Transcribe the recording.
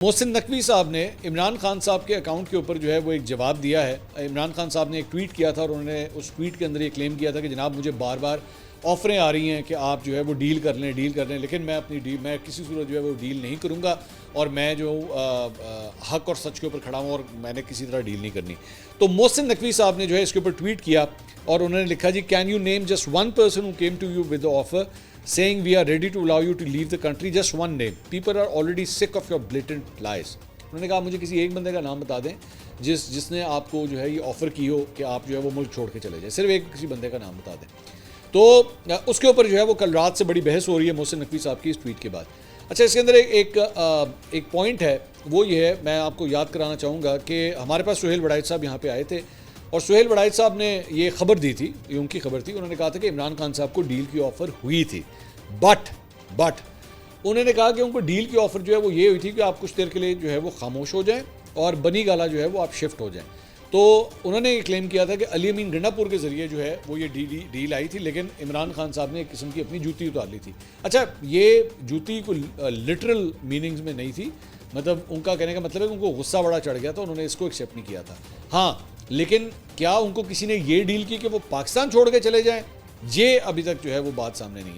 मोहसिन नकवी साहब ने इमरान खान साहब के अकाउंट के ऊपर जो है वो एक जवाब दिया है। इमरान खान साहब ने एक ट्वीट किया था और उन्होंने उस ट्वीट के अंदर ये क्लेम किया था कि जनाब मुझे बार बार ऑफरें आ रही हैं कि आप जो है वो डील कर लें, लेकिन मैं किसी सूरत जो है वो डील नहीं करूँगा और मैं जो हक और सच के ऊपर खड़ा हूँ और मैंने किसी तरह डील नहीं करनी। तो मोहसिन नकवी साहब ने जो है इसके ऊपर ट्वीट किया और उन्होंने लिखा जी, can you name just one person who came to you with the offer saying we are ready to allow you to leave the country, just one name, people are already sick of your blatant lies। उन्होंने कहा मुझे किसी एक बंदे का नाम बता दें जिसने आपको जो है ये ऑफ़र की हो कि आप जो है वो मुल्क छोड़ के चले जाए, सिर्फ एक किसी बंदे का नाम बता दें। तो उसके ऊपर जो है वो कल रात से बड़ी बहस हो रही है मोहसिन नकवी साहब की इस ट्वीट के बाद। अच्छा, इसके अंदर एक पॉइंट है, वो ये है, मैं आपको याद कराना चाहूँगा कि हमारे पास सुहेल वड़ाइच साहब यहाँ पे आए थे और सुहेल वड़ाइच साहब ने ये खबर दी थी, ये उनकी खबर थी। उन्होंने कहा था कि इमरान खान साहब को डील की ऑफ़र हुई थी, बट उन्होंने कहा कि उनको डील की ऑफ़र जो है वो ये हुई थी कि आप कुछ देर के लिए जो है वो खामोश हो जाएं और बनी गाला जो है वो आप शिफ्ट हो जाएं। तो उन्होंने ये क्लेम किया था कि अली अमीन गंडापुर के ज़रिए जो है वो ये डील आई थी, लेकिन इमरान खान साहब ने एक किस्म की अपनी जूती उतार ली थी। अच्छा, ये जूती को लिटरल मीनिंग्स में नहीं थी, मतलब उनका कहने का मतलब है कि उनको गुस्सा बड़ा चढ़ गया था, उन्होंने इसको एक्सेप्ट नहीं किया था। हाँ, लेकिन क्या उनको किसी ने ये डील की कि वो पाकिस्तान छोड़ के चले जाएं, ये अभी तक जो है वो बात सामने नहीं है।